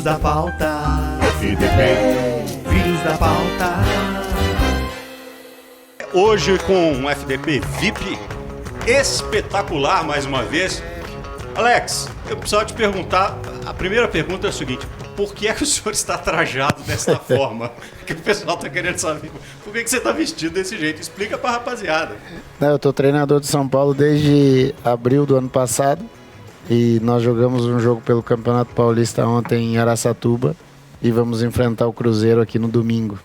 da pauta. FDP, filhos da pauta. Hoje com um FDP VIP espetacular mais uma vez. Alex, eu precisava te perguntar, a primeira pergunta é a seguinte: por que é que o senhor está trajado dessa forma? Que o pessoal está querendo saber. Por que você está vestido desse jeito? Explica para a rapaziada. Eu estou treinador de São Paulo desde abril do ano passado e nós jogamos um jogo pelo Campeonato Paulista ontem em Araçatuba e vamos enfrentar o Cruzeiro aqui no domingo.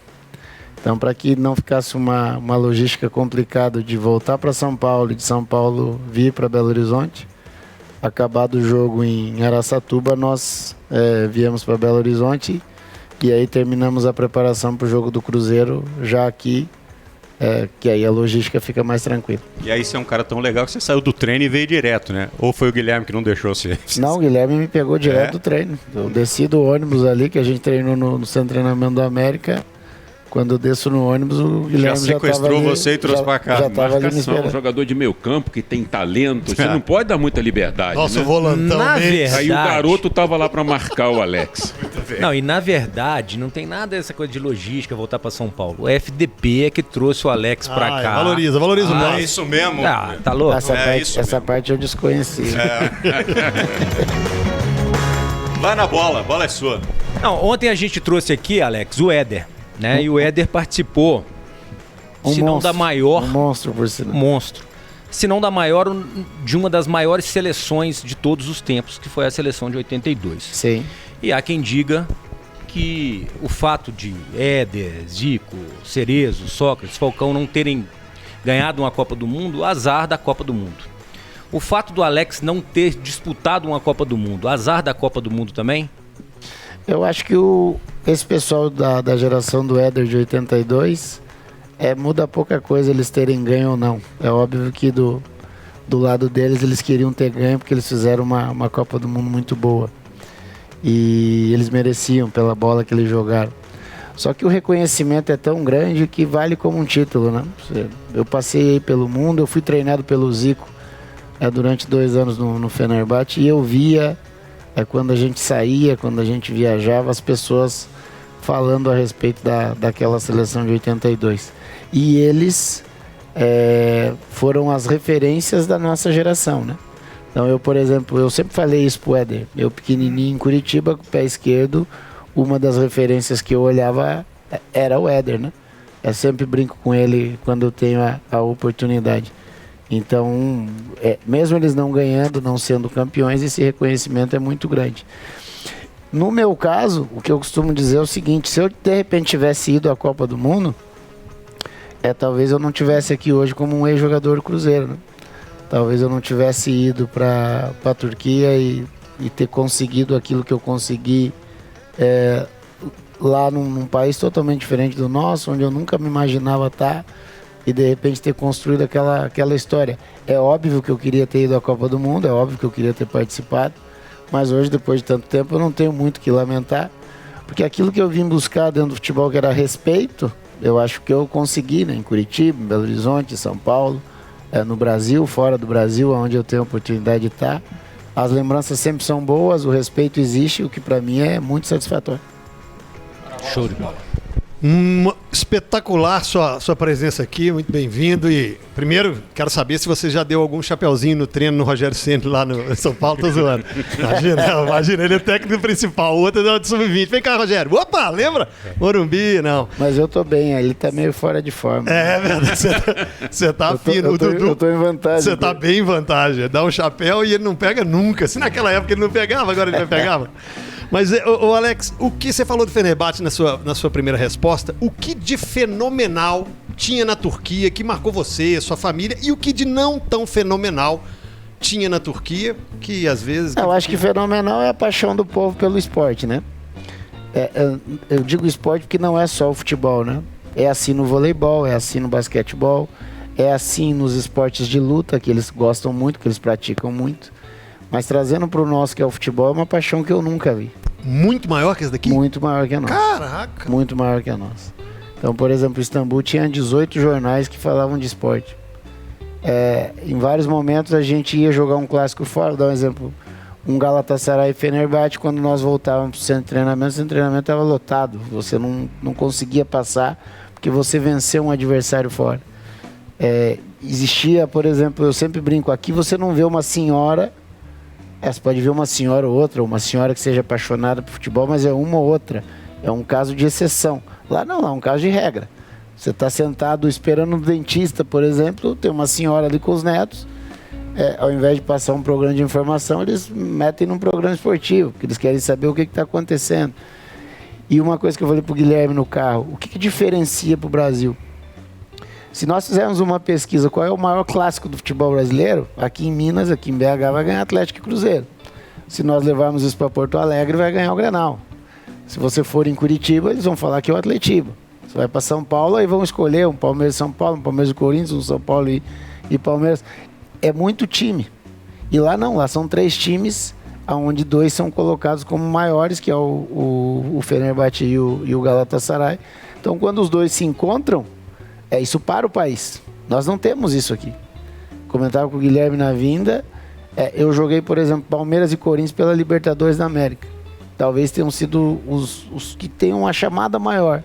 Então, para que não ficasse uma logística complicada de voltar para São Paulo e de São Paulo vir para Belo Horizonte, acabado o jogo em Araçatuba, nós viemos para Belo Horizonte e aí terminamos a preparação para o jogo do Cruzeiro já aqui, que aí a logística fica mais tranquila. E aí você é um cara tão legal que você saiu do treino e veio direto, né? Ou foi o Guilherme que não deixou você? Não, o Guilherme me pegou direto do treino. Eu desci do ônibus ali, que a gente treinou no Centro de Treinamento do América. Quando eu desço no ônibus, o Guilherme já sequestrou você e trouxe pra cá. Já estava ali me esperando. Um jogador de meio campo que tem talento, você não pode dar muita liberdade. Nossa, né? o volantão. Na verdade, aí o garoto tava lá pra marcar o Alex. Não, e na verdade, não tem nada dessa coisa de logística voltar pra São Paulo. O FDP é que trouxe o Alex pra cá. Valoriza o É isso mesmo. Ah, tá louco? Essa parte eu desconheci. Vai na bola, a bola é sua. Não, ontem a gente trouxe aqui, Alex, o Éder, né? E o Éder participou, se não da maior... Um monstro, por sinal. Monstro. Se não da maior, de uma das maiores seleções de todos os tempos, que foi a seleção de 82. Sim. E há quem diga que o fato de Éder, Zico, Cerezo, Sócrates, Falcão não terem ganhado uma Copa do Mundo, azar da Copa do Mundo. O fato do Alex não ter disputado uma Copa do Mundo, azar da Copa do Mundo também? Eu acho que esse pessoal da geração do Éder de 82 muda pouca coisa eles terem ganho ou não. É óbvio que do lado deles eles queriam ter ganho porque eles fizeram uma Copa do Mundo muito boa. E eles mereciam pela bola que eles jogaram. Só que o reconhecimento é tão grande que vale como um título, né? Eu passei aí pelo mundo, eu fui treinado pelo Zico durante 2 anos no Fenerbahçe e eu via, quando a gente saía, quando a gente viajava, as pessoas falando a respeito daquela seleção de 82. E eles foram as referências da nossa geração, né? Então eu, por exemplo, eu sempre falei isso pro Éder, eu pequenininho em Curitiba, com o pé esquerdo, uma das referências que eu olhava era o Éder, né? Eu sempre brinco com ele quando eu tenho a oportunidade. Então, mesmo eles não ganhando, não sendo campeões, esse reconhecimento é muito grande. No meu caso, o que eu costumo dizer é o seguinte: se eu de repente tivesse ido à Copa do Mundo, talvez eu não tivesse aqui hoje como um ex-jogador do Cruzeiro, né? Talvez eu não tivesse ido para a Turquia e ter conseguido aquilo que eu consegui lá num país totalmente diferente do nosso, onde eu nunca me imaginava estar, e de repente ter construído aquela história. É óbvio que eu queria ter ido à Copa do Mundo, é óbvio que eu queria ter participado, mas hoje, depois de tanto tempo, eu não tenho muito o que lamentar, porque aquilo que eu vim buscar dentro do futebol, que era respeito, eu acho que eu consegui, né? Em Curitiba, em Belo Horizonte, em São Paulo, no Brasil, fora do Brasil, onde eu tenho a oportunidade de estar. As lembranças sempre são boas, o respeito existe, o que para mim é muito satisfatório. Show de bola. Espetacular sua presença aqui, muito bem-vindo. E primeiro, quero saber se você já deu algum chapeuzinho no treino no Rogério Ceni lá no São Paulo. Tô zoando. Imagina, ele é o técnico principal, o outro é o de sub-20. Vem cá, Rogério. Opa, lembra? Morumbi, não. Mas eu tô bem, ele tá meio fora de forma. É verdade, você tá fino. Eu tô em vantagem. Você tá bem em vantagem. Dá um chapéu e ele não pega nunca. Se naquela época ele não pegava, agora ele vai pegava. Mas, Alex, o que você falou do Fenerbahçe na sua primeira resposta, o que de fenomenal tinha na Turquia que marcou você, sua família, e o que de não tão fenomenal tinha na Turquia, que às vezes... Eu acho que fenomenal é a paixão do povo pelo esporte, né? Eu digo esporte porque não é só o futebol, né? É assim no voleibol, é assim no basquetebol, é assim nos esportes de luta, que eles gostam muito, que eles praticam muito. Mas trazendo para o nosso, que é o futebol, é uma paixão que eu nunca vi. Muito maior que essa daqui? Muito maior que a nossa. Caraca! Muito maior que a nossa. Então, por exemplo, Istambul tinha 18 jornais que falavam de esporte. Em vários momentos a gente ia jogar um clássico fora. Vou dar um exemplo. um Galatasaray e Fenerbahçe, quando nós voltávamos para o centro de treinamento estava lotado. Você não conseguia passar porque você venceu um adversário fora. Existia, por exemplo, eu sempre brinco, aqui você não vê uma senhora, você pode ver uma senhora ou outra, uma senhora que seja apaixonada por futebol, mas é uma ou outra. É um caso de exceção. Lá não, lá é um caso de regra. Você está sentado esperando um dentista, por exemplo, tem uma senhora ali com os netos, ao invés de passar um programa de informação, eles metem num programa esportivo, porque eles querem saber o que está acontecendo. E uma coisa que eu falei para o Guilherme no carro, o que diferencia para o Brasil? Se nós fizermos uma pesquisa, qual é o maior clássico do futebol brasileiro? Aqui em Minas, aqui em BH, vai ganhar Atlético e Cruzeiro. Se nós levarmos isso para Porto Alegre, vai ganhar o Grenal. Se você for em Curitiba, eles vão falar que é o Atletiba. Você vai para São Paulo, aí vão escolher um Palmeiras e São Paulo, um Palmeiras e Corinthians, um São Paulo e Palmeiras. É muito time. E lá não, lá são 3 times, onde 2 são colocados como maiores, que é o Fenerbahçe e o Galatasaray. Então, quando os 2 se encontram, isso para o país. Nós não temos isso aqui. Comentava com o Guilherme na vinda, eu joguei, por exemplo, Palmeiras e Corinthians pela Libertadores da América. Talvez tenham sido os que tenham uma chamada maior.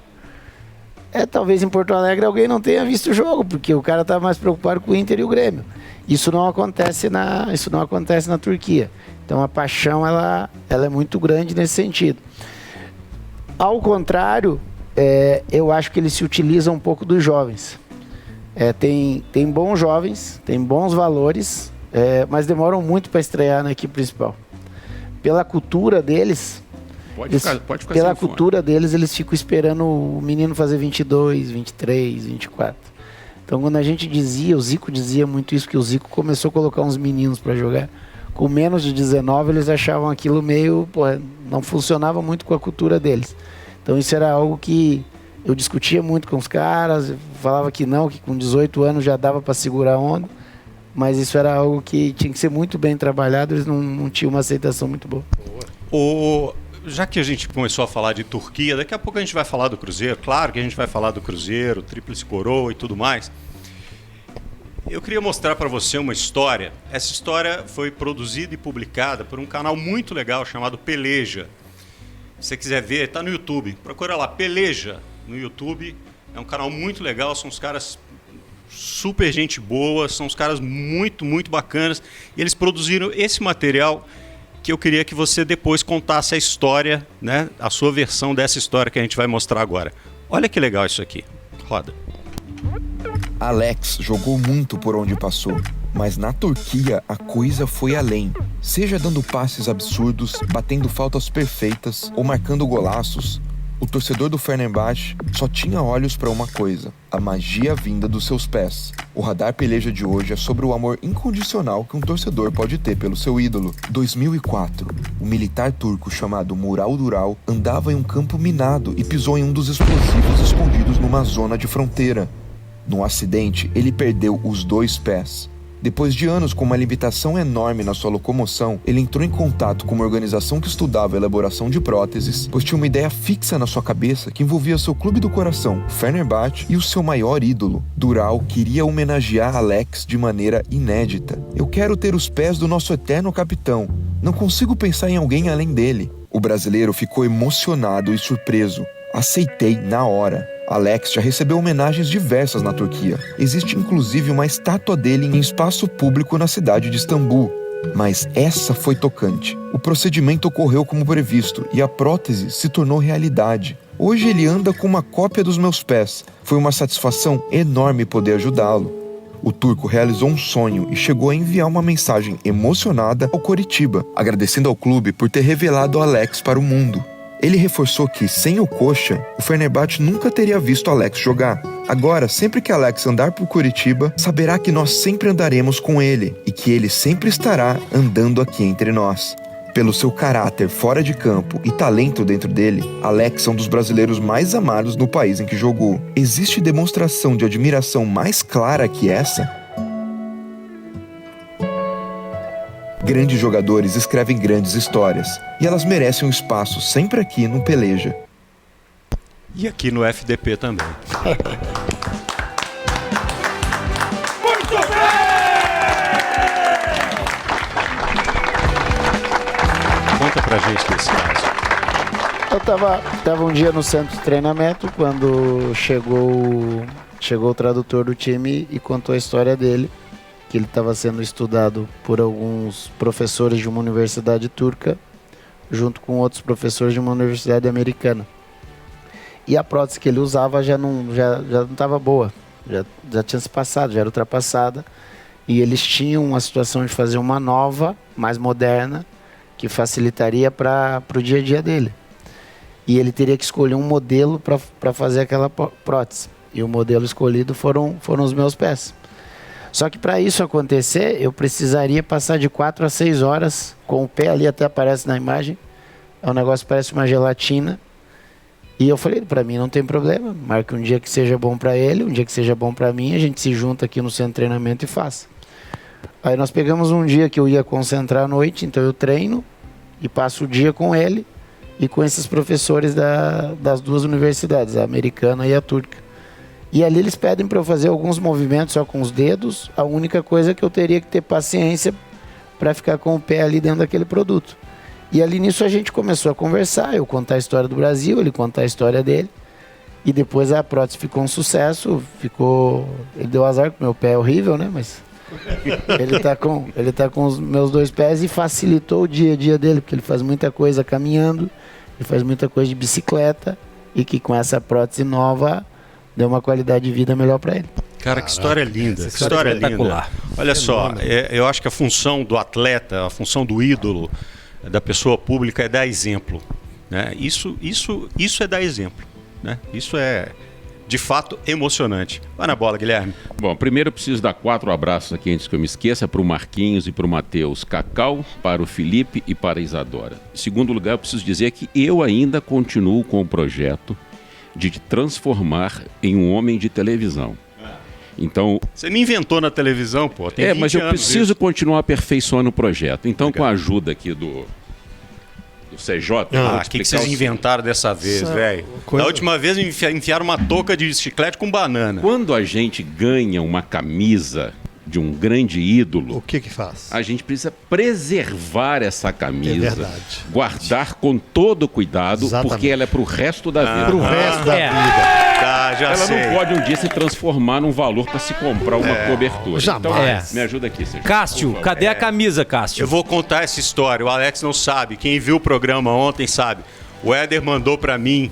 Talvez em Porto Alegre alguém não tenha visto o jogo, porque o cara está mais preocupado com o Inter e o Grêmio. Isso não acontece na Turquia. Então a paixão ela é muito grande nesse sentido. Ao contrário, eu acho que eles se utilizam um pouco dos jovens. Tem bons jovens, tem bons valores, mas demoram muito para estrear na equipe principal. Pela cultura deles, pela cultura deles, eles ficam esperando o menino fazer 22, 23, 24. Então, quando a gente dizia, o Zico dizia muito isso, que o Zico começou a colocar uns meninos para jogar. Com menos de 19, eles achavam aquilo meio... não funcionava muito com a cultura deles. Então, isso era algo que eu discutia muito com os caras, falava que não, que com 18 anos já dava para segurar a onda, mas isso era algo que tinha que ser muito bem trabalhado, eles não tinham uma aceitação muito boa. Já que a gente começou a falar de Turquia, daqui a pouco a gente vai falar do Cruzeiro. Claro que a gente vai falar do Cruzeiro, Tríplice Coroa e tudo mais. Eu queria mostrar para você uma história. Essa história foi produzida e publicada por um canal muito legal chamado Peleja. Se você quiser ver, está no YouTube. Procura lá, Peleja, no YouTube. É um canal muito legal, são os caras super gente boa, são os caras muito, muito bacanas. E eles produziram esse material que eu queria que você depois contasse a história, né? A sua versão dessa história que a gente vai mostrar agora. Olha que legal isso aqui. Roda. Alex jogou muito por onde passou, mas na Turquia a coisa foi além. Seja dando passes absurdos, batendo faltas perfeitas ou marcando golaços, o torcedor do Fenerbahçe só tinha olhos para uma coisa: a magia vinda dos seus pés. O Radar Peleja de hoje é sobre o amor incondicional que um torcedor pode ter pelo seu ídolo. 2004, um militar turco chamado Mural Dural andava em um campo minado e pisou em um dos explosivos escondidos numa zona de fronteira. Num acidente, ele perdeu os 2 pés. Depois de anos com uma limitação enorme na sua locomoção, ele entrou em contato com uma organização que estudava a elaboração de próteses, pois tinha uma ideia fixa na sua cabeça que envolvia seu clube do coração, Fenerbahçe, e o seu maior ídolo. Dural queria homenagear Alex de maneira inédita. Eu quero ter os pés do nosso eterno capitão. Não consigo pensar em alguém além dele. O brasileiro ficou emocionado e surpreso. Aceitei na hora. Alex já recebeu homenagens diversas na Turquia. Existe inclusive uma estátua dele em espaço público na cidade de Istambul. Mas essa foi tocante. O procedimento ocorreu como previsto e a prótese se tornou realidade. Hoje ele anda com uma cópia dos meus pés. Foi uma satisfação enorme poder ajudá-lo. O turco realizou um sonho e chegou a enviar uma mensagem emocionada ao Coritiba, agradecendo ao clube por ter revelado Alex para o mundo. Ele reforçou que, sem o coxa, o Fenerbahçe nunca teria visto Alex jogar. Agora, sempre que Alex andar por Curitiba, saberá que nós sempre andaremos com ele e que ele sempre estará andando aqui entre nós. Pelo seu caráter fora de campo e talento dentro dele, Alex é um dos brasileiros mais amados no país em que jogou. Existe demonstração de admiração mais clara que essa? Grandes jogadores escrevem grandes histórias, e elas merecem um espaço sempre aqui no Peleja. E aqui no FDP também. Muito bem! Conta pra gente desse caso. Eu tava um dia no centro de treinamento quando chegou o tradutor do time e contou a história dele, que ele estava sendo estudado por alguns professores de uma universidade turca, junto com outros professores de uma universidade americana. E a prótese que ele usava já não estava boa, já tinha se passado, já era ultrapassada. E eles tinham uma situação de fazer uma nova, mais moderna, que facilitaria para o dia a dia dele. E ele teria que escolher um modelo para fazer aquela prótese. E o modelo escolhido foram os meus pés. Só que para isso acontecer, eu precisaria passar de 4 a 6 horas com o pé ali, até aparece na imagem. É um negócio que parece uma gelatina. E eu falei, para mim não tem problema. Marque um dia que seja bom para ele, um dia que seja bom para mim. A gente se junta aqui no centro de treinamento e faça. Aí nós pegamos um dia que eu ia concentrar à noite, então eu treino e passo o dia com ele e com esses professores das duas universidades, a americana e a turca. E ali eles pedem para eu fazer alguns movimentos só com os dedos. A única coisa é que eu teria que ter paciência para ficar com o pé ali dentro daquele produto. E ali nisso a gente começou a conversar, eu contar a história do Brasil, ele contar a história dele. E depois a prótese ficou um sucesso, ele deu azar, porque meu pé é horrível, né? Mas ele tá com os meus 2 pés e facilitou o dia a dia dele, porque ele faz muita coisa caminhando, ele faz muita coisa de bicicleta e que com essa prótese nova deu uma qualidade de vida melhor para ele. Cara, que história linda, que história história linda. espetacular. Olha só, eu acho que a função do atleta, a função do ídolo, da pessoa pública é dar exemplo, né? Isso é dar exemplo, né? Isso é, de fato, emocionante. Vai na bola, Guilherme. Bom, primeiro eu preciso dar 4 abraços aqui antes que eu me esqueça, para o Marquinhos e para o Matheus Cacau, para o Felipe e para a Isadora. Em segundo lugar, eu preciso dizer que eu ainda continuo com o projeto de te transformar em um homem de televisão. Então, você me inventou na televisão, pô. Tem 20 mas eu anos preciso isso. continuar aperfeiçoando o projeto. Então, com a ajuda aqui do CJ... O que vocês inventaram dessa vez, velho? Da última vez enfiaram uma touca de chiclete com banana. Quando a gente ganha uma camisa de um grande ídolo... O que faz? A gente precisa preservar essa camisa. É verdade. Guardar com todo cuidado, Exatamente. porque ela é pro resto da vida. Pro resto da vida. Tá, já Ela sei. não pode um dia se transformar num valor para se comprar uma cobertura. Jamais. Então, me ajuda aqui, Sérgio. Cássio, cadê a camisa, Cássio? Eu vou contar essa história. O Alex não sabe. Quem viu o programa ontem sabe. O Éder mandou pra mim,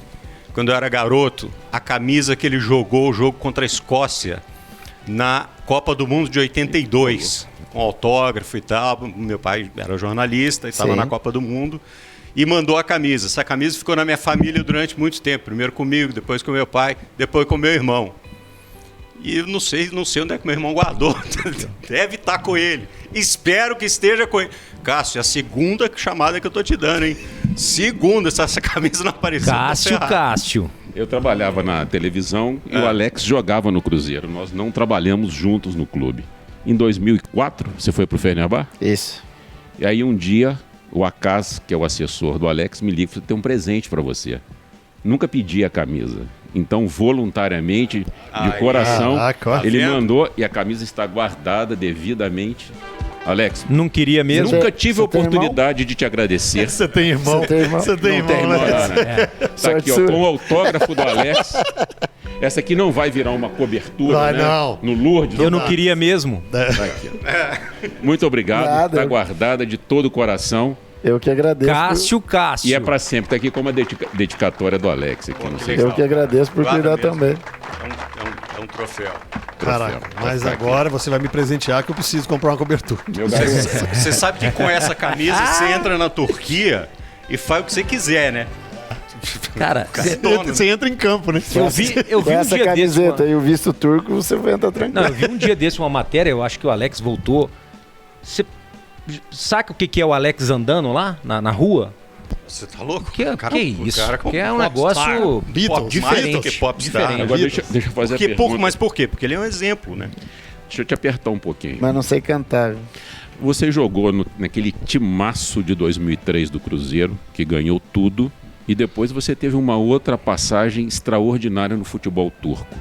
quando eu era garoto, a camisa que ele jogou o jogo contra a Escócia na Copa do Mundo de 82. Com autógrafo e tal. Meu pai era jornalista e estava na Copa do Mundo. E mandou a camisa. Essa camisa ficou na minha família durante muito tempo. Primeiro comigo, depois com meu pai, depois com meu irmão. E eu não sei onde é que meu irmão guardou. Deve estar com ele. Espero que esteja com ele. Cássio, é a segunda chamada que eu tô te dando, hein? Segunda, se essa camisa não apareceu. Cássio. Eu trabalhava na televisão e o Alex jogava no Cruzeiro. Nós não trabalhamos juntos no clube. Em 2004, você foi pro Fenerbahçe? Isso. E aí um dia, o Acas, que é o assessor do Alex, me liga e falou, tem um presente para você. Nunca pedi a camisa. Então, voluntariamente, de coração, ele mandou e a camisa está guardada devidamente. Alex, não queria mesmo? Nunca tive a oportunidade de te agradecer. Você tem irmão? Você tem irmão, né? Tá aqui, ó, com o autógrafo do Alex. Essa aqui não vai virar uma cobertura, né? Não. No Lourdes. Eu não queria mesmo. Tá aqui, ó. Muito obrigado. Está guardada de todo o coração. Eu que agradeço. Cássio. E é para sempre. Tá aqui como a dedicatória do Alex. Aqui, não sei eu que agradeço por cuidar também. É um troféu. Caraca, mas agora você vai me presentear que eu preciso comprar uma cobertura. Você sabe que com essa camisa você entra na Turquia e faz o que você quiser, né? Cara, você entra em campo, né? Eu vi com essa um dia camiseta e o visto turco, você vai entrar tranquilo. Não, eu vi um dia desse uma matéria, eu acho que o Alex voltou. Você sabe o que é o Alex andando lá na rua? Você tá louco? Que isso? Que é um popstar. negócio diferente. Que popstar. Agora deixa eu fazer a pergunta. Mas por quê? Porque ele é um exemplo, né? Deixa eu te apertar um pouquinho. Mas não sei cantar. Você jogou naquele timaço de 2003 do Cruzeiro, que ganhou tudo, e depois você teve uma outra passagem extraordinária no futebol turco.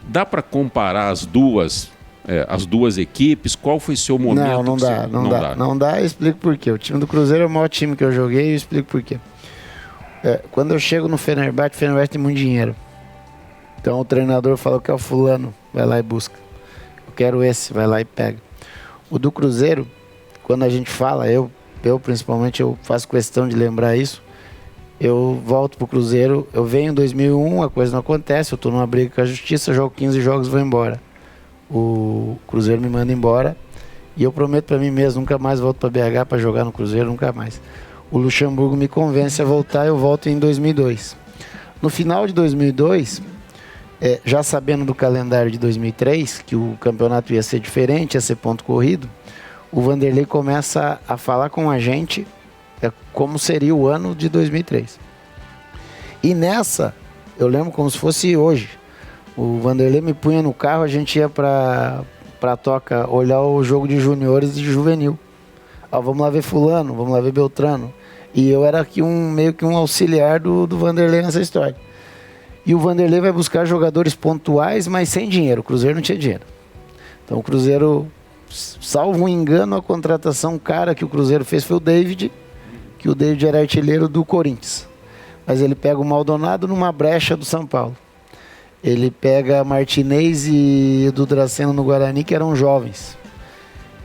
Dá para comparar as duas as duas equipes? Qual foi seu momento? Não dá, eu explico por quê. O time do Cruzeiro é o maior time que eu joguei e eu explico por quê. Quando eu chego no Fenerbahçe, o Fenerbahçe tem muito dinheiro. Então o treinador fala que é o fulano, vai lá e busca. Eu quero esse, vai lá e pega. O do Cruzeiro, quando a gente fala, eu principalmente, eu faço questão de lembrar isso. Eu volto pro Cruzeiro, eu venho em 2001, a coisa não acontece, eu tô numa briga com a justiça, jogo 15 jogos e vou embora. O Cruzeiro me manda embora e eu prometo pra mim mesmo, nunca mais volto pra BH pra jogar no Cruzeiro, nunca mais. O Luxemburgo me convence a voltar, eu volto em 2002. No final de 2002, já sabendo do calendário de 2003, que o campeonato ia ser diferente, ia ser ponto corrido, o Vanderlei começa a falar com a gente como seria o ano de 2003. E nessa, eu lembro como se fosse hoje, o Vanderlei me punha no carro, a gente ia pra Toca olhar o jogo de juniores e de juvenil. Vamos lá ver fulano, vamos lá ver Beltrano. E eu era aqui meio que um auxiliar do Vanderlei nessa história. E o Vanderlei vai buscar jogadores pontuais, mas sem dinheiro. O Cruzeiro não tinha dinheiro. Então o Cruzeiro, salvo um engano, a contratação cara que o Cruzeiro fez foi o David, que o David era artilheiro do Corinthians. Mas ele pega o Maldonado numa brecha do São Paulo. Ele pega Martinez e do Draceno no Guarani, que eram jovens.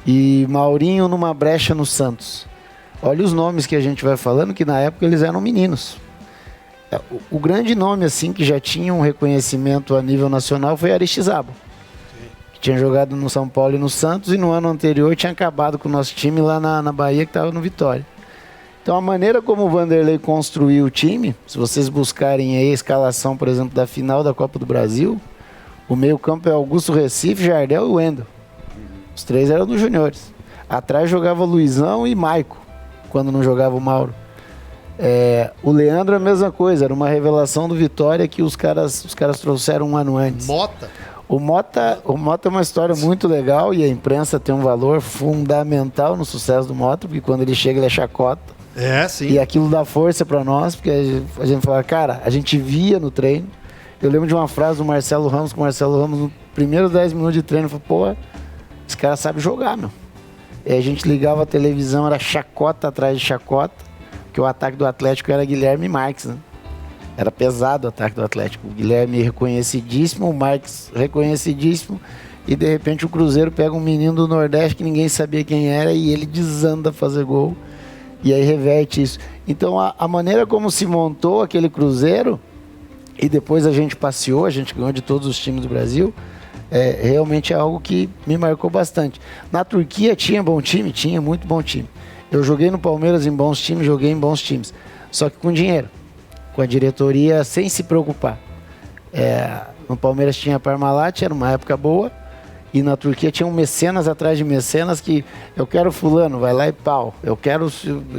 E Maurinho numa brecha no Santos. Olha os nomes que a gente vai falando, que na época eles eram meninos. O grande nome, assim, que já tinha um reconhecimento a nível nacional foi Aristizábal, que tinha jogado no São Paulo e no Santos, e no ano anterior tinha acabado com o nosso time lá na Bahia, que estava no Vitória. Então a maneira como o Vanderlei construiu o time, se vocês buscarem aí a escalação, por exemplo, da final da Copa do Brasil, o meio campo é Augusto Recife, Jardel e Wendel. Os três eram dos juniores. Atrás jogava Luizão e Maico, quando não jogava o Mauro. O Leandro é a mesma coisa, era uma revelação do Vitória que os caras trouxeram um ano antes. O Mota é uma história muito legal e a imprensa tem um valor fundamental no sucesso do Mota, porque quando ele chega ele é chacota. Sim. E aquilo dá força pra nós, porque a gente fala, cara, a gente via no treino. Eu lembro de uma frase do Marcelo Ramos, que o Marcelo Ramos, no primeiro 10 minutos de treino, falou, pô, esse cara sabe jogar, meu. E a gente ligava a televisão, era chacota atrás de chacota, porque o ataque do Atlético era Guilherme e Marques, né? Era pesado o ataque do Atlético. O Guilherme reconhecidíssimo, o Marques reconhecidíssimo, e de repente o Cruzeiro pega um menino do Nordeste que ninguém sabia quem era e ele desanda a fazer gol. E aí reverte isso. Então a maneira como se montou aquele Cruzeiro, e depois a gente passeou, a gente ganhou de todos os times do Brasil, realmente é algo que me marcou bastante. Na Turquia tinha bom time? Tinha muito bom time. Eu joguei no Palmeiras em bons times, joguei em bons times. Só que com dinheiro, com a diretoria sem se preocupar. No Palmeiras tinha a Parmalat, era uma época boa. E na Turquia tinha um mecenas atrás de mecenas que eu quero fulano, vai lá e pau. Eu quero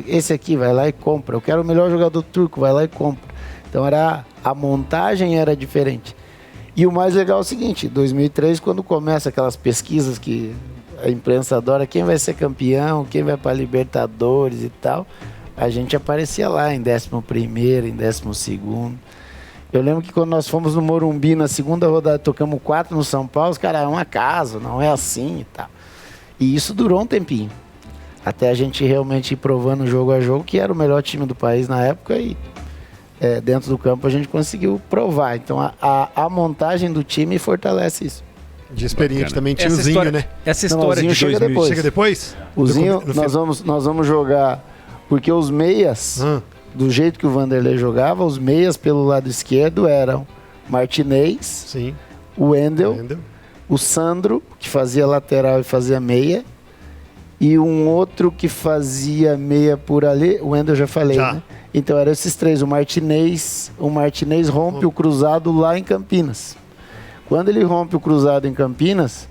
esse aqui, vai lá e compra. Eu quero o melhor jogador turco, vai lá e compra. Então a montagem era diferente. E o mais legal é o seguinte, 2003, quando começa aquelas pesquisas que a imprensa adora, quem vai ser campeão, quem vai para Libertadores e tal, a gente aparecia lá em 11º, em 12º. Eu lembro que quando nós fomos no Morumbi, na segunda rodada, tocamos 4 no São Paulo, os caras, é um acaso, não é assim e tal. E isso durou um tempinho. Até a gente realmente ir provando jogo a jogo, que era o melhor time do país na época, e dentro do campo a gente conseguiu provar. Então a montagem do time fortalece isso. De experiente também tinha o Zinho, né? Essa história de 2000 chega depois? O Zinho, nós vamos jogar, porque os meias... Do jeito que o Vanderlei jogava, os meias pelo lado esquerdo eram Martinez, sim, o Wendel, o Sandro, que fazia lateral e fazia meia, e um outro que fazia meia por ali, o Wendel já falei, né? Então eram esses três, o Martinez rompe o cruzado lá em Campinas. Quando ele rompe o cruzado em Campinas,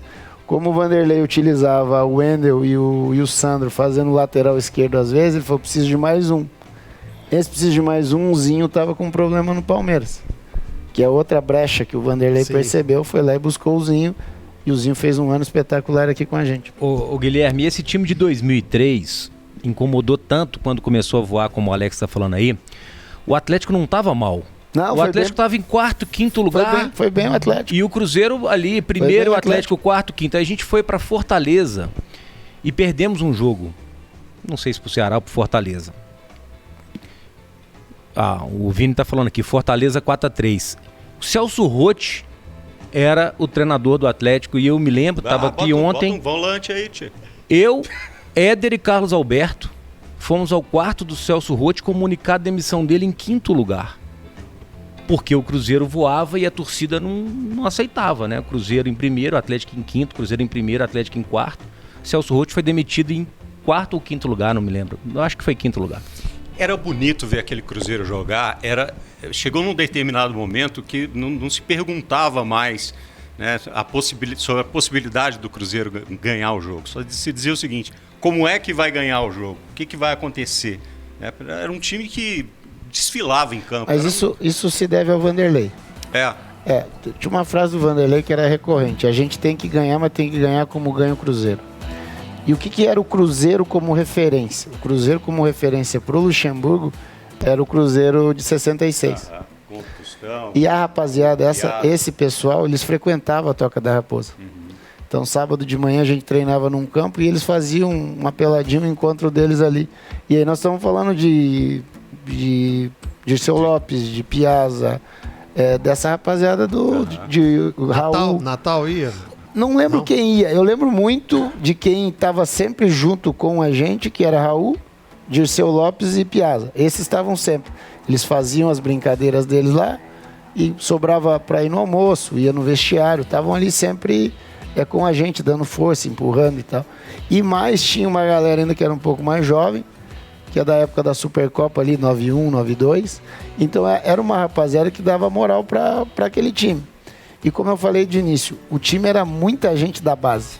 como o Vanderlei utilizava o Wendel e o Sandro fazendo lateral esquerdo às vezes, ele falou, preciso de mais um. Esse precisa de mais um, o Zinho estava com um problema no Palmeiras. Que é outra brecha que o Vanderlei percebeu, foi lá e buscou o Zinho. E o Zinho fez um ano espetacular aqui com a gente. O Guilherme, esse time de 2003 incomodou tanto quando começou a voar, como o Alex está falando aí. O Atlético não estava mal. Não, O foi Atlético estava em quarto, quinto lugar. Foi bem o Atlético. E o Cruzeiro ali, primeiro, o Atlético, quarto, quinto. Aí a gente foi pra Fortaleza e perdemos um jogo. Não sei se pro Ceará ou pro Fortaleza. O Vini tá falando aqui, Fortaleza 4-3. O Celso Rotti era o treinador do Atlético e eu me lembro, tava aqui ontem. Bota um volante aí, tio. Eu, Éder e Carlos Alberto fomos ao quarto do Celso Rotti comunicar a demissão dele em quinto lugar. Porque o Cruzeiro voava e a torcida não aceitava, né? O Cruzeiro em primeiro, o Atlético em quinto, Cruzeiro em primeiro, Atlético em quarto. Celso Rotti foi demitido em quarto ou quinto lugar, não me lembro. Eu acho que foi quinto lugar. Era bonito ver aquele Cruzeiro jogar. Chegou num determinado momento que não se perguntava mais, né, sobre a possibilidade do Cruzeiro ganhar o jogo. Só se dizia o seguinte: como é que vai ganhar o jogo? O que vai acontecer? Era um time que desfilava em campo. Mas isso se deve ao Vanderlei. Tinha uma frase do Vanderlei que era recorrente: a gente tem que ganhar, mas tem que ganhar como ganha o Cruzeiro. E o que era o Cruzeiro como referência? O Cruzeiro como referência para o Luxemburgo era o Cruzeiro de 66. Com o Tostão. E a rapaziada, esse pessoal, eles frequentavam a Toca da Raposa. Então, sábado de manhã a gente treinava num campo e eles faziam uma peladinha, um encontro deles ali. E aí nós estamos falando de Dirceu Lopes, de Piazza, dessa rapaziada de Raul. Natal ia? Não lembro quem ia. Eu lembro muito de quem estava sempre junto com a gente, que era Raul, Dirceu Lopes e Piazza. Esses estavam sempre. Eles faziam as brincadeiras deles lá e sobrava para ir no almoço, ia no vestiário. Estavam ali sempre com a gente, dando força, empurrando e tal. E mais tinha uma galera ainda que era um pouco mais jovem, que é da época da Supercopa ali, 91, 92. Então era uma rapaziada que dava moral para aquele time. E como eu falei de início, o time era muita gente da base.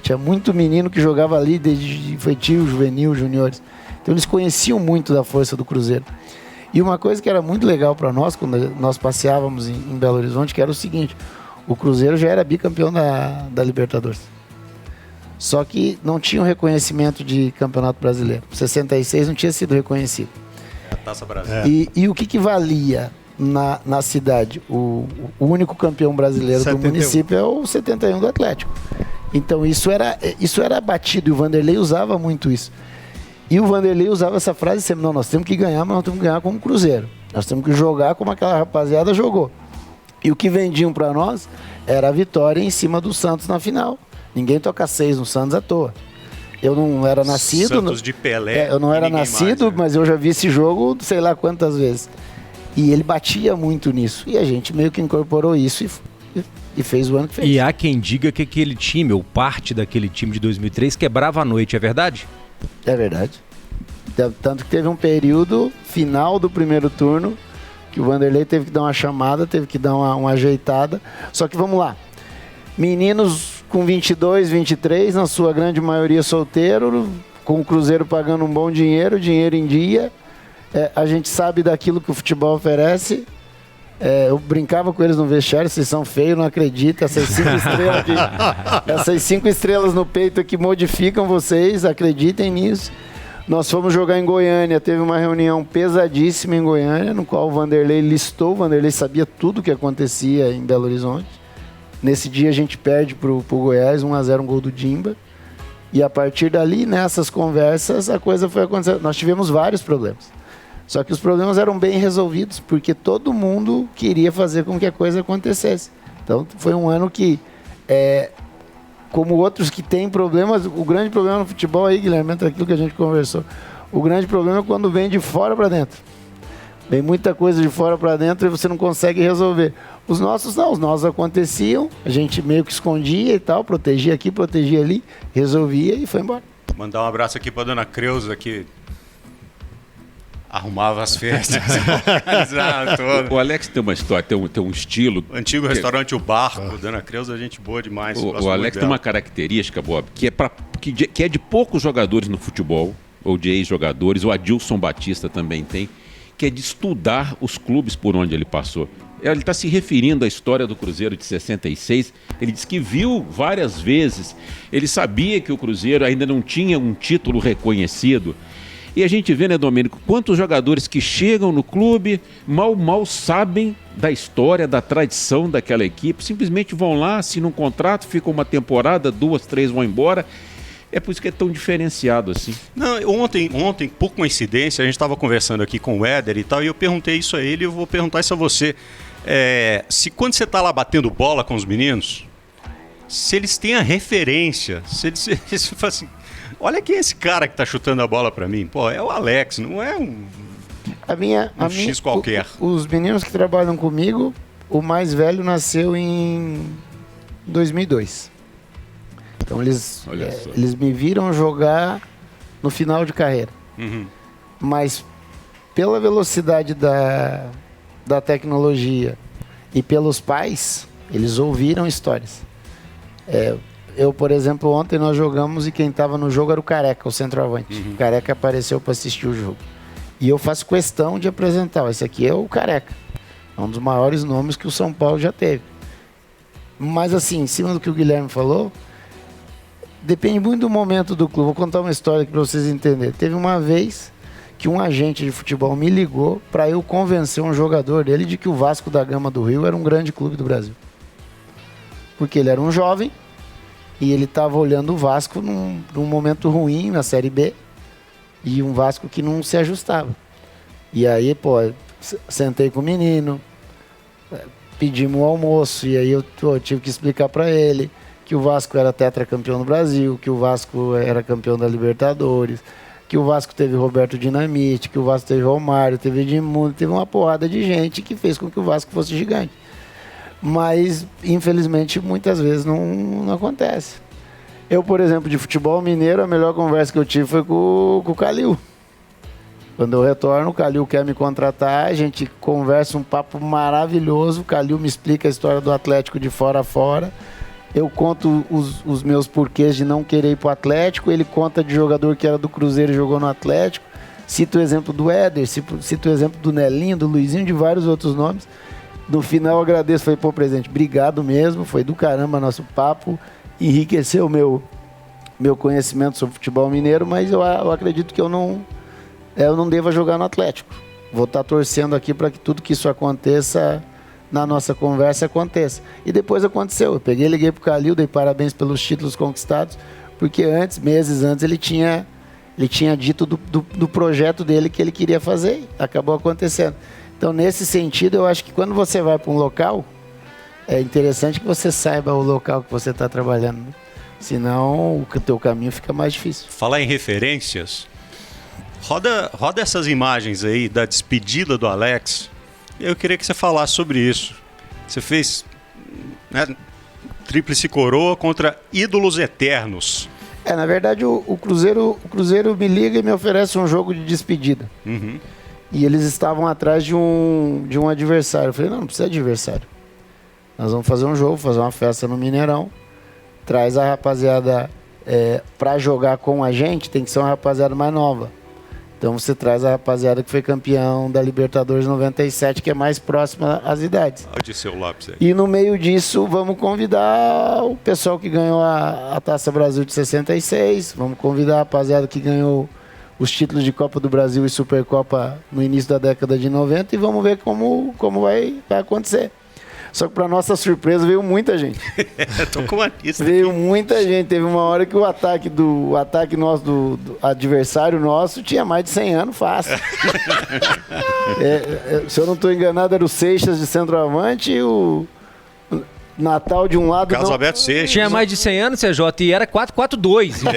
Tinha muito menino que jogava ali desde infantil, juvenil, juniores. Então eles conheciam muito da força do Cruzeiro. E uma coisa que era muito legal para nós, quando nós passeávamos em Belo Horizonte, que era o seguinte: o Cruzeiro já era bicampeão da Libertadores. Só que não tinha um reconhecimento de Campeonato Brasileiro. 66 não tinha sido reconhecido. A Taça Brasil. E o que valia na cidade? O único campeão brasileiro 71. Do município é o 71 do Atlético. Então isso era batido e o Vanderlei usava muito isso. E o Vanderlei usava essa frase sempre: não, nós temos que ganhar, mas nós temos que ganhar como Cruzeiro. Nós temos que jogar como aquela rapaziada jogou. E o que vendiam para nós era a vitória em cima do Santos na final. Ninguém toca 6 no Santos à toa. Eu não era nascido. Santos de Pelé. Eu não era nascido, mais, né? Mas eu já vi esse jogo sei lá quantas vezes. E ele batia muito nisso. E a gente meio que incorporou isso e fez o ano que fez. E há quem diga que aquele time, ou parte daquele time de 2003, quebrava a noite, é verdade? É verdade. Tanto que teve um período final do primeiro turno que o Vanderlei teve que dar uma chamada, teve que dar uma ajeitada. Só que vamos lá. Meninos com 22, 23, na sua grande maioria solteiro, com o Cruzeiro pagando um bom dinheiro em dia. A gente sabe daquilo que o futebol oferece. Eu brincava com eles no vestiário: vocês são feios, não acredito. Essas 5 estrelas aqui, essas 5 estrelas no peito aqui modificam vocês, acreditem nisso. Nós fomos jogar em Goiânia, teve uma reunião pesadíssima em Goiânia, no qual o Vanderlei listou. O Vanderlei sabia tudo o que acontecia em Belo Horizonte. Nesse dia a gente perde pro Goiás, 1-0, um gol do Dimba. E a partir dali, nessas conversas, a coisa foi acontecendo. Nós tivemos vários problemas. Só que os problemas eram bem resolvidos, porque todo mundo queria fazer com que a coisa acontecesse. Então foi um ano que, como outros que têm problemas, o grande problema no futebol aí, Guilherme, entra aquilo que a gente conversou. O grande problema é quando vem de fora para dentro. Vem muita coisa de fora para dentro e você não consegue resolver. Os nossos não, os nossos aconteciam, a gente meio que escondia e tal, protegia aqui, protegia ali, resolvia e foi embora. Mandar um abraço aqui para dona Creuza, que arrumava as festas. O Alex tem uma história, tem um estilo. Antigo restaurante O Barco, dona Creuza, gente boa demais. O Alex tem uma característica, Bob, que é de poucos jogadores no futebol, ou de ex-jogadores, o Adilson Batista também tem, que é de estudar os clubes por onde ele passou. Ele está se referindo à história do Cruzeiro de 66. Ele disse que viu várias vezes. Ele sabia que o Cruzeiro ainda não tinha um título reconhecido. E a gente vê, né, Domênico, quantos jogadores que chegam no clube mal sabem da história, da tradição daquela equipe, simplesmente vão lá, assinam um contrato, ficam uma temporada, 2, 3 vão embora. É por isso que é tão diferenciado assim. Não, ontem, por coincidência, a gente estava conversando aqui com o Éder e tal, e eu perguntei isso a ele, e eu vou perguntar isso a você. Se quando você está lá batendo bola com os meninos, se eles têm a referência, se eles falam assim, olha quem é esse cara que está chutando a bola para mim. Pô, é o Alex, não é um X qualquer. Os meninos que trabalham comigo, o mais velho nasceu em 2002. Então eles me viram jogar no final de carreira. Uhum. Mas pela velocidade da tecnologia e pelos pais, eles ouviram histórias. Eu, por exemplo, ontem nós jogamos e quem estava no jogo era o Careca, o centroavante. Uhum. O Careca apareceu para assistir o jogo. E eu faço questão de apresentar. Esse aqui é o Careca. É um dos maiores nomes que o São Paulo já teve. Mas assim, em cima do que o Guilherme falou, depende muito do momento do clube. Vou contar uma história aqui para vocês entenderem. Teve uma vez que um agente de futebol me ligou para eu convencer um jogador dele de que o Vasco da Gama do Rio era um grande clube do Brasil. Porque ele era um jovem e ele estava olhando o Vasco num momento ruim na Série B e um Vasco que não se ajustava. E aí, sentei com o menino, pedimos um almoço e aí eu tive que explicar para ele que o Vasco era tetracampeão no Brasil, que o Vasco era campeão da Libertadores, que o Vasco teve Roberto Dinamite, que o Vasco teve Romário, teve Edmundo, teve uma porrada de gente que fez com que o Vasco fosse gigante. Mas, infelizmente, muitas vezes não acontece. Eu, por exemplo, de futebol mineiro, a melhor conversa que eu tive foi com o Calil. Quando eu retorno, o Calil quer me contratar, a gente conversa um papo maravilhoso, o Calil me explica a história do Atlético de fora a fora. Eu conto os meus porquês de não querer ir pro Atlético, ele conta de jogador que era do Cruzeiro e jogou no Atlético. Cito o exemplo do Éder, cito o exemplo do Nelinho, do Luizinho, de vários outros nomes. No final eu agradeço, falei, presidente, obrigado mesmo, foi do caramba nosso papo, enriqueceu o meu conhecimento sobre futebol mineiro, mas eu acredito que eu não deva jogar no Atlético. Vou estar torcendo aqui para que tudo que isso aconteça na nossa conversa aconteça. E depois aconteceu. Eu liguei pro Calil, dei parabéns pelos títulos conquistados, porque meses antes, ele tinha dito do projeto dele que ele queria fazer. Acabou acontecendo. Então, nesse sentido, eu acho que quando você vai para um local, é interessante que você saiba o local que você está trabalhando. Né? Senão, o teu caminho fica mais difícil. Falar em referências, roda essas imagens aí da despedida do Alex. Eu queria que você falasse sobre isso. Você fez, né, tríplice coroa contra ídolos eternos. Na verdade, o Cruzeiro me liga e me oferece um jogo de despedida. Uhum. E eles estavam atrás de um adversário. Eu falei, não precisa de adversário. Nós vamos fazer um jogo, fazer uma festa no Mineirão. Traz a rapaziada para jogar com a gente, tem que ser uma rapaziada mais nova. Então você traz a rapaziada que foi campeão da Libertadores 97, que é mais próxima às idades. Olha de seu lápis aí. E no meio disso, vamos convidar o pessoal que ganhou a Taça Brasil de 66, vamos convidar a rapaziada que ganhou os títulos de Copa do Brasil e Supercopa no início da década de 90 e vamos ver como vai acontecer. Só que para nossa surpresa veio muita gente. Tô com uma lista. Veio muita gente. Teve uma hora que o ataque nosso, do adversário nosso, tinha mais de 100 anos, fácil. Se eu não estou enganado, era o Seixas de centroavante e o Natal de um lado. Carlos Alberto Seixas. Tinha mais de 100 anos, CJ, e era 4-4-2. Então...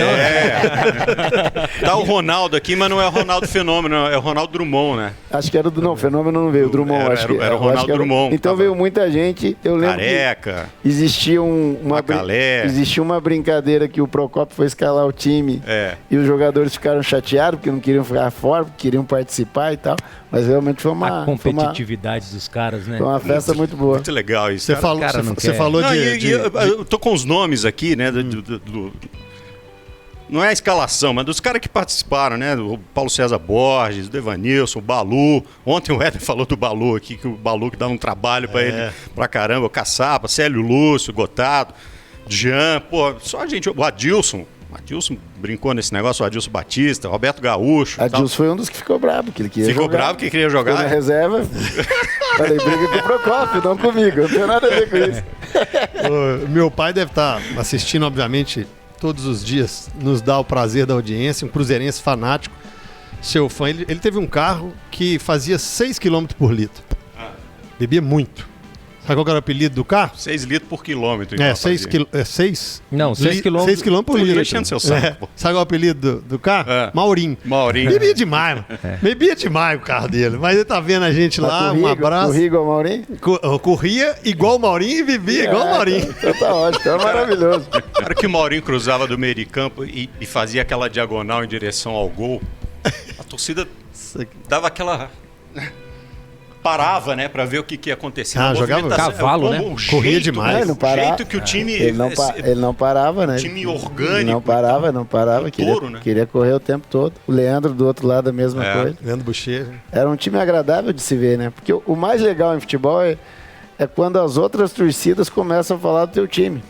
Tá o Ronaldo aqui, mas não é o Ronaldo Fenômeno, é o Ronaldo Drummond, né? Acho que era o Fenômeno não veio, o Drummond. Era o Ronaldo Drummond. Então veio muita gente. Eu lembro Careca. Que existia uma brincadeira que o Procópio foi escalar o time e os jogadores ficaram chateados porque não queriam ficar fora, porque queriam participar e tal. Mas realmente foi uma... A competitividade dos caras, né? Foi uma festa muito boa. Muito legal isso. Você falou de... Eu tô com os nomes aqui, né? Não é a escalação, mas dos caras que participaram, né? O Paulo César Borges, o Devanilson, o Balu. Ontem o Éder falou do Balu aqui, que o Balu que dava um trabalho pra ele pra caramba. O Caçapa, Célio Lúcio, Gotardo, Jean, só a gente... O Adilson. Adilson brincou nesse negócio, o Adilson Batista, Roberto Gaúcho. Adilson foi um dos que ficou bravo, que ele queria Ficou jogar. bravo que queria Ficou na jogar. reserva. Falei, briga com o Procópio, não comigo. Não tem nada a ver com isso. Meu pai deve estar assistindo, obviamente, todos os dias. Nos dá o prazer da audiência. Um cruzeirense fanático. Seu fã. Ele teve um carro que fazia 6 km por litro. Bebia muito. Sabe qual era o apelido do carro? 6 litros por quilômetro. É, 6 quilômetros. 6? Não, 6 quilômetros. 6 quilômetros por Tô litro. enchendo seu saco, pô. Sabe qual é o apelido do carro? É. Maurinho. Maurinho. Bebia demais, mano. Bebia demais o carro dele. Mas ele tá vendo a gente lá, um abraço. Corria igual o Maurinho? Corria igual o Maurinho e bebia igual o Maurinho. Então tá ótimo, então é maravilhoso. Cara, que o Maurinho cruzava do meio de campo e fazia aquela diagonal em direção ao gol, a torcida dava aquela... Parava, né, pra ver o que ia acontecer. Ah, A jogava movimentação, cavalo, né? o Corria jeito, demais. Ele não parava. O jeito que o time... Ele não parava, né? time orgânico. Ele não parava. Queria, touro, né? queria correr o tempo todo. O Leandro do outro lado a mesma coisa. Leandro Bochecha. Era um time agradável de se ver, né? Porque o mais legal em futebol é quando as outras torcidas começam a falar do teu time.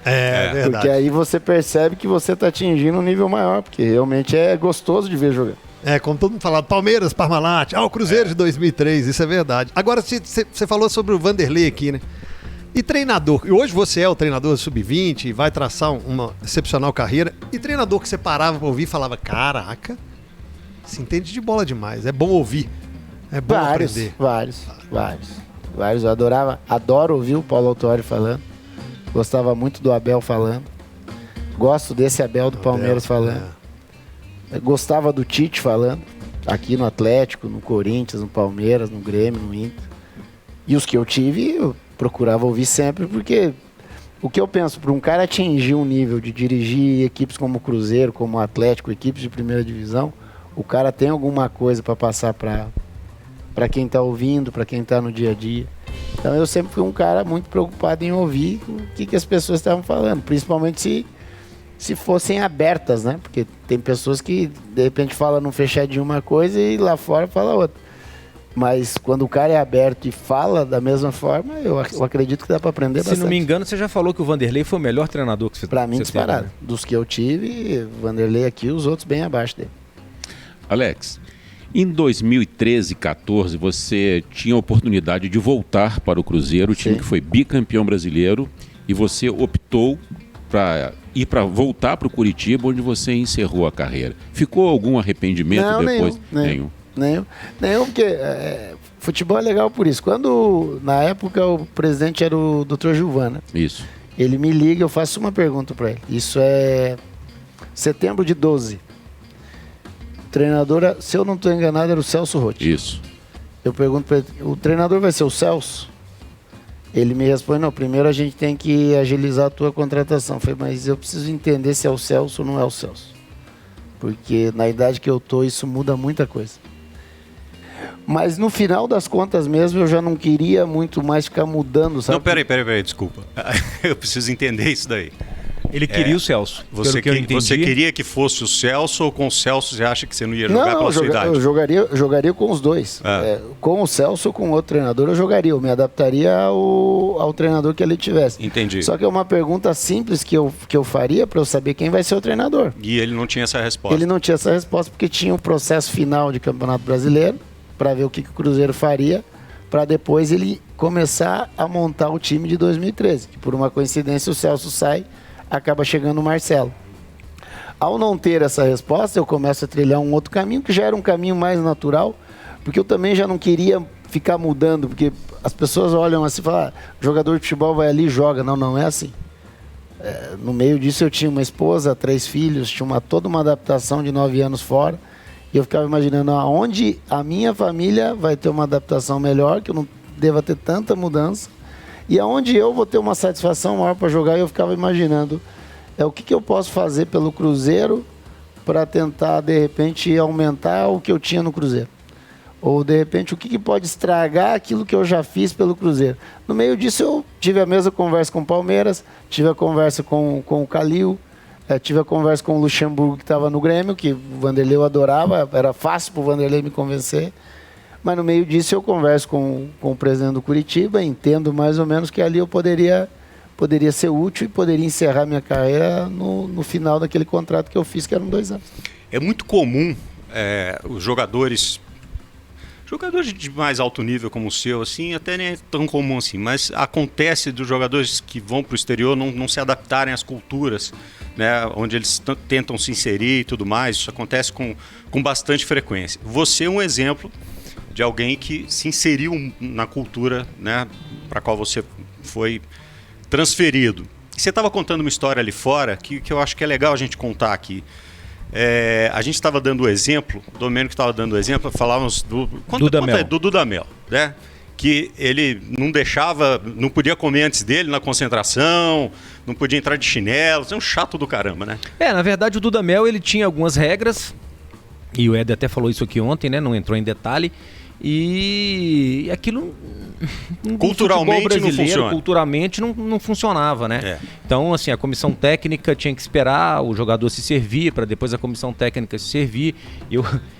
É verdade. Porque aí você percebe que você tá atingindo um nível maior, porque realmente é gostoso de ver jogar. Como todo mundo falava, Palmeiras, Parmalat, o Cruzeiro de 2003, isso é verdade. Agora, você falou sobre o Vanderlei aqui, né? E treinador, e hoje você é o treinador do Sub-20 e vai traçar uma excepcional carreira, e treinador que você parava pra ouvir e falava, caraca, se entende de bola demais, é bom ouvir, é bom aprender. Vários. Eu adoro ouvir o Paulo Autuori falando, gostava muito do Abel falando, gosto desse Abel do Palmeiras falando. Eu gostava do Tite falando, aqui no Atlético, no Corinthians, no Palmeiras, no Grêmio, no Inter. E os que eu tive, eu procurava ouvir sempre, porque o que eu penso, para um cara atingir um nível de dirigir equipes como o Cruzeiro, como o Atlético, equipes de primeira divisão, o cara tem alguma coisa para passar para quem está ouvindo, para quem está no dia a dia. Então eu sempre fui um cara muito preocupado em ouvir o que as pessoas estavam falando, principalmente se fossem abertas, né? Porque tem pessoas que, de repente, falam num fechadinho uma coisa e lá fora fala outra. Mas quando o cara é aberto e fala da mesma forma, eu acredito que dá para aprender bastante. Se não me engano, você já falou que o Vanderlei foi o melhor treinador que você teve. Para mim, disparado. Teve, né? Dos que eu tive, Vanderlei aqui, os outros bem abaixo dele. Alex, em 2013 e 2014, você tinha a oportunidade de voltar para o Cruzeiro, o time que foi bicampeão brasileiro, e você optou para voltar para o Curitiba, onde você encerrou a carreira. Ficou algum arrependimento depois? Nenhum, porque futebol é legal por isso. Quando, na época, o presidente era o Dr. Gilvana. Isso. Ele me liga, eu faço uma pergunta para ele. Isso é setembro de 12. O treinador, se eu não estou enganado, era o Celso Rotti. Isso. Eu pergunto para ele, o treinador vai ser o Celso? Ele me responde, não, primeiro a gente tem que agilizar a tua contratação. Eu falei, mas eu preciso entender se é o Celso ou não é o Celso. Porque na idade que eu tô, isso muda muita coisa. Mas no final das contas mesmo, eu já não queria muito mais ficar mudando, sabe? Não, peraí, desculpa. Eu preciso entender isso daí. Ele queria o Celso. Você queria que fosse o Celso, ou com o Celso você acha que você não ia jogar pela sua idade? Eu jogaria com os dois. Com o Celso ou com outro treinador eu jogaria. Eu me adaptaria ao treinador que ele tivesse. Entendi. Só que é uma pergunta simples que eu faria para eu saber quem vai ser o treinador. E ele não tinha essa resposta. Ele não tinha essa resposta porque tinha um processo final de Campeonato Brasileiro para ver o que o Cruzeiro faria, para depois ele começar a montar o time de 2013. Que por uma coincidência o Celso sai, acaba chegando o Marcelo. Ao não ter essa resposta, eu começo a trilhar um outro caminho, que já era um caminho mais natural, porque eu também já não queria ficar mudando, porque as pessoas olham assim e falam, jogador de futebol vai ali e joga. Não é assim. No meio disso eu tinha uma esposa, 3 filhos, tinha toda uma adaptação de 9 anos fora, e eu ficava imaginando aonde a minha família vai ter uma adaptação melhor, que eu não deva ter tanta mudança, e aonde eu vou ter uma satisfação maior para jogar. E eu ficava imaginando o que eu posso fazer pelo Cruzeiro para tentar, de repente, aumentar o que eu tinha no Cruzeiro. Ou, de repente, o que pode estragar aquilo que eu já fiz pelo Cruzeiro. No meio disso, eu tive a mesma conversa com o Palmeiras, tive a conversa com o Calil, tive a conversa com o Luxemburgo, que estava no Grêmio, que o Vanderlei eu adorava, era fácil para o Vanderlei me convencer. Mas no meio disso eu converso com o presidente do Curitiba, entendo mais ou menos que ali eu poderia poderia ser útil e poderia encerrar minha carreira no final daquele contrato que eu fiz, que eram 2 anos. É muito comum os jogadores de mais alto nível como o seu, assim, até nem é tão comum assim, mas acontece dos jogadores que vão para o exterior não se adaptarem às culturas, né, onde eles tentam se inserir e tudo mais. Isso acontece com bastante frequência. Você é um exemplo de alguém que se inseriu na cultura, né, para a qual você foi transferido. Você estava contando uma história ali fora que eu acho que é legal a gente contar aqui. A gente estava dando o exemplo, o Domênico estava dando o exemplo, falávamos do Dudamel, né? Que ele não podia comer antes dele na concentração, não podia entrar de chinelo, é um chato do caramba, né? Na verdade o Dudamel ele tinha algumas regras, e o Éder até falou isso aqui ontem, né? Não entrou em detalhe, e aquilo culturalmente não funciona. Culturalmente não funcionava, né? Então, assim, a comissão técnica tinha que esperar o jogador se servir para depois a comissão técnica se servir.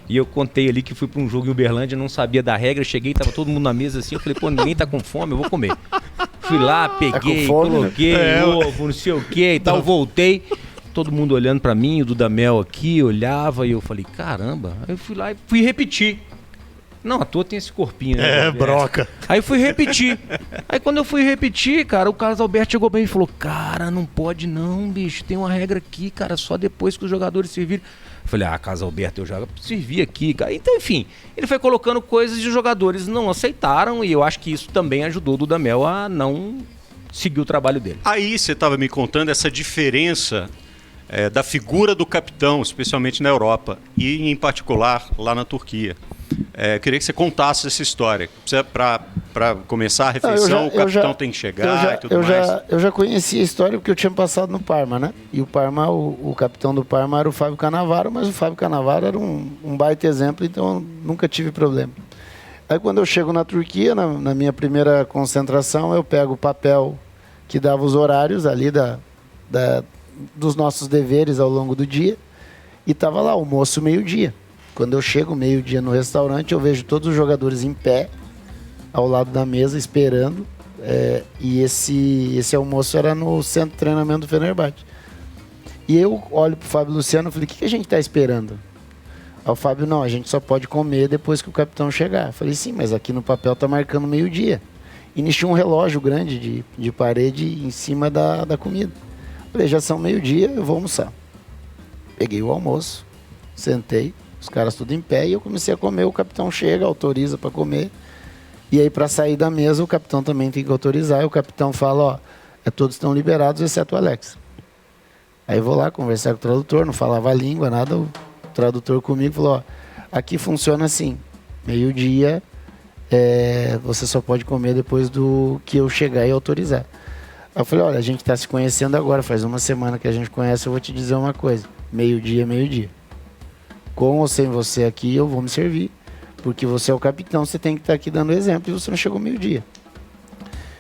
E eu contei ali que fui para um jogo em Uberlândia, não sabia da regra, cheguei, tava todo mundo na mesa assim, eu falei, pô, ninguém tá com fome, eu vou comer. Fui lá, peguei, coloquei ovo, não sei o que e tal, voltei. Todo mundo olhando para mim, o Dudamel aqui, olhava e eu falei, caramba. Aí eu fui lá e fui repetir. Não, à toa tem esse corpinho, né? Broca. Aí eu fui repetir. Aí quando eu fui repetir, cara, o Carlos Alberto chegou bem e falou, cara, não pode não, bicho, tem uma regra aqui, cara, só depois que os jogadores servirem. Eu falei, Carlos Alberto, eu já servi aqui, cara. Então, enfim, ele foi colocando coisas e os jogadores não aceitaram e eu acho que isso também ajudou o Dudamel a não seguir o trabalho dele. Aí você estava me contando essa diferença da figura do capitão, especialmente na Europa e em particular lá na Turquia. Queria que você contasse essa história. Para começar a refeição, o capitão tem que chegar e tudo mais. Eu já conhecia a história porque eu tinha passado no Parma, né? E o Parma, o capitão do Parma era o Fábio Cannavaro, mas o Fábio Cannavaro era um baita exemplo, então eu nunca tive problema. Aí quando eu chego na Turquia, na minha primeira concentração, eu pego o papel que dava os horários ali dos nossos deveres ao longo do dia e tava lá, almoço meio-dia. Quando eu chego meio-dia no restaurante, eu vejo todos os jogadores em pé, ao lado da mesa, esperando. E esse almoço era no centro de treinamento do Fenerbahçe. E eu olho pro Fábio Luciano e falei, o que a gente tá esperando? Aí o Fábio, não, a gente só pode comer depois que o capitão chegar. Eu falei, sim, mas aqui no papel tá marcando meio-dia. E tinha um relógio grande de parede em cima da comida. Eu falei, já são meio-dia, eu vou almoçar. Peguei o almoço, sentei, os caras tudo em pé e eu comecei a comer. O capitão chega, autoriza para comer. E aí, para sair da mesa, o capitão também tem que autorizar. E o capitão fala, todos estão liberados, exceto o Alex. Aí eu vou lá conversar com o tradutor, não falava a língua, nada. O tradutor comigo falou, aqui funciona assim. Meio-dia, você só pode comer depois do que eu chegar e autorizar. Aí eu falei, olha, a gente está se conhecendo agora, faz uma semana que a gente conhece, eu vou te dizer uma coisa. Meio-dia, meio-dia. Com ou sem você aqui, eu vou me servir. Porque você é o capitão, você tem que estar aqui dando exemplo e você não chegou meio-dia.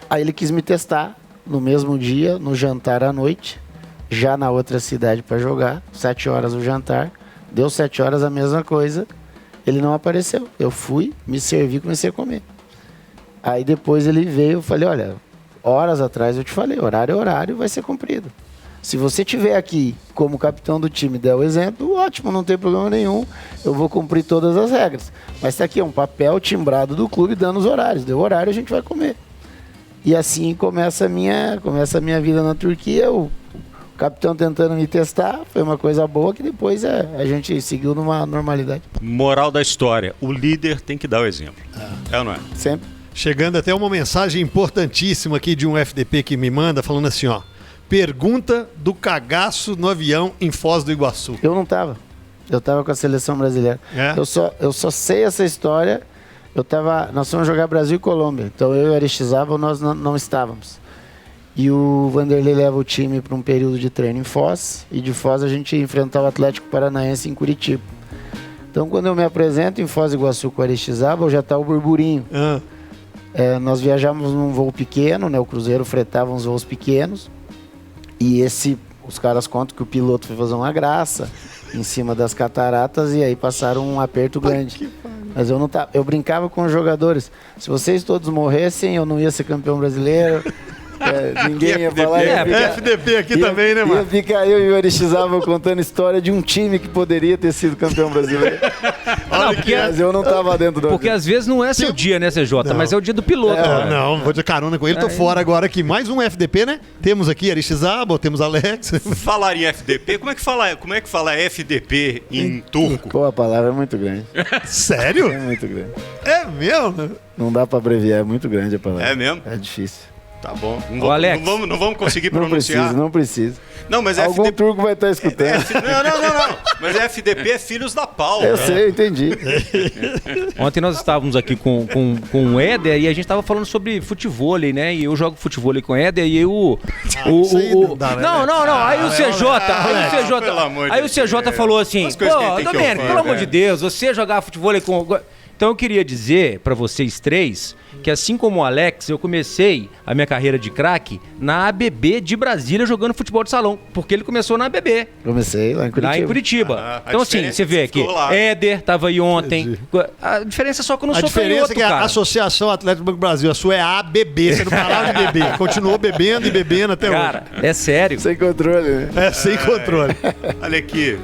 Aí ele quis me testar no mesmo dia, no jantar à noite, já na outra cidade para jogar, 7 horas o jantar, deu 7 horas a mesma coisa, ele não apareceu. Eu fui, me servi e comecei a comer. Aí depois ele veio, eu falei, olha, horas atrás eu te falei, horário é horário, vai ser cumprido. Se você estiver aqui como capitão do time e der o exemplo, ótimo, não tem problema nenhum, eu vou cumprir todas as regras. Mas está aqui, um papel timbrado do clube dando os horários. Deu horário, a gente vai comer. E assim começa a minha vida na Turquia, o capitão tentando me testar, foi uma coisa boa que depois a gente seguiu numa normalidade. Moral da história, o líder tem que dar o exemplo. É ou não é? Sempre. Chegando até uma mensagem importantíssima aqui de um FDP que me manda, falando assim, pergunta do cagaço no avião em Foz do Iguaçu. Eu não tava. Eu tava com a seleção brasileira. Eu só sei essa história. Nós fomos jogar Brasil e Colômbia. Então eu e o Aristizábal, nós não estávamos. E o Vanderlei leva o time para um período de treino em Foz. E de Foz a gente ia enfrentar o Atlético Paranaense em Curitiba. Então quando eu me apresento em Foz do Iguaçu com o Aristizábal, já tá o burburinho. Nós viajamos num voo pequeno, né? O Cruzeiro fretava uns voos pequenos. E os caras contam que o piloto foi fazer uma graça em cima das cataratas e aí passaram um aperto grande. Mas eu não tava. Eu brincava com os jogadores. Se vocês todos morressem, eu não ia ser campeão brasileiro. Ninguém ia falar. FDP aqui também, né, Ia mano? ficar eu e o Aristizável contando história de um time que poderia ter sido campeão brasileiro. Não, porque, Mas eu não tava dentro do porque às vezes não é seu dia, né, CJ? Não. Mas é o dia do piloto. Ah, né? não, vou de carona com ele, tô fora agora aqui. Mais um FDP, né? Temos aqui Aristizábal, temos Alex. Falar em FDP, como é que fala FDP em turco? Pô, a palavra é muito grande. Sério? É muito grande. É mesmo? Não dá pra abreviar, é muito grande a palavra. É mesmo? É difícil. Tá bom. Ô, Alex. Não vamos conseguir Não pronunciar. precisa, não precisa. Não, mas Algum FDP. turco vai estar escutando. Não. Mas FDP é Filhos da Paula. Eu sei, eu entendi. Ontem nós estávamos aqui com o Éder e a gente estava falando sobre futevôlei, né? E eu jogo futevôlei com o Éder e eu... isso aí não dá, né? Não. Aí o CJ... pelo amor de Aí o CJ Deus. falou assim, Umas coisas que pô, tem que Domênico, ouvir, pelo amor né? de Deus, você jogar futevôlei com... Então eu queria dizer pra vocês três que assim como o Alex, eu comecei a minha carreira de craque na ABB de Brasília jogando futebol de salão, porque ele começou na ABB. Comecei lá em Curitiba. Lá em Curitiba. Ah, a Então, assim, diferença você vê é que aqui, ficou lá. Éder tava aí ontem. A diferença é só que eu não A sou diferença canhoto, é que a cara. Associação Atlético Banco Brasil, a sua é ABB, você não parava de beber. Continuou bebendo e bebendo até Cara, é sério. Sem controle, né? hoje. É, sem controle. Olha aqui.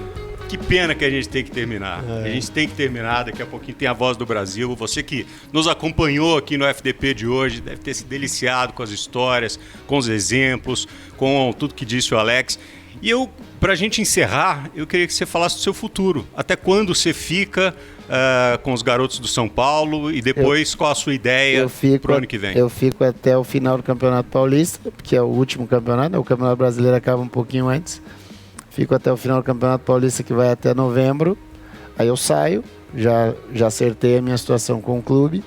Que pena que a gente tem que terminar. A gente tem que terminar, daqui a pouquinho tem a Voz do Brasil. Você que nos acompanhou aqui no FDP de hoje deve ter se deliciado com as histórias, com os exemplos, com tudo que disse o Alex. E eu, pra gente encerrar, eu queria que você falasse do seu futuro. Até quando você fica com os garotos do São Paulo e depois qual a sua ideia pro ano que vem? Eu fico até o final do Campeonato Paulista, que é o último campeonato, né? O Campeonato Brasileiro acaba um pouquinho antes. Fico até o final do Campeonato Paulista, que vai até novembro. Aí eu saio, já acertei a minha situação com o clube.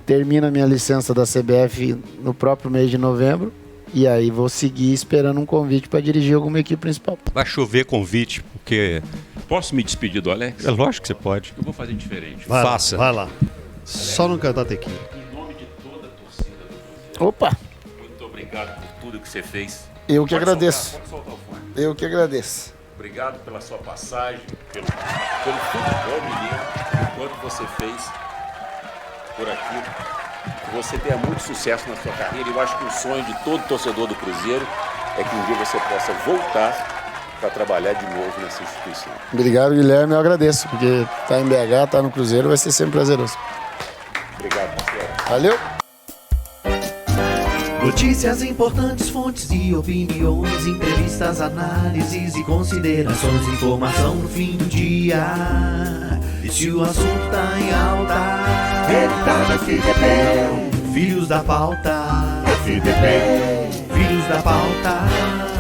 Termino a minha licença da CBF no próprio mês de novembro. E aí vou seguir esperando um convite para dirigir alguma equipe principal. Vai chover convite, porque... Posso me despedir do Alex? É lógico que você pode. Eu vou fazer diferente. Vai Faça. Lá, vai lá. Só não cantar tequila. Em nome de toda a torcida do Opa! muito obrigado por tudo que você fez. Eu que agradeço. Pode soltar o fone. Eu que agradeço. Obrigado pela sua passagem, pelo futebol mineiro, enquanto você fez por aqui. Que você tenha muito sucesso na sua carreira. Eu acho que o sonho de todo torcedor do Cruzeiro é que um dia você possa voltar para trabalhar de novo nessa instituição. Obrigado, Guilherme. Eu agradeço, porque tá em BH, tá no Cruzeiro, vai ser sempre prazeroso. Obrigado, Marcelo. Valeu! Notícias importantes, fontes e opiniões, entrevistas, análises e considerações, informação no fim do dia. E se o assunto tá em alta, ele tá no FDP. Filhos da pauta, FDP. filhos da pauta.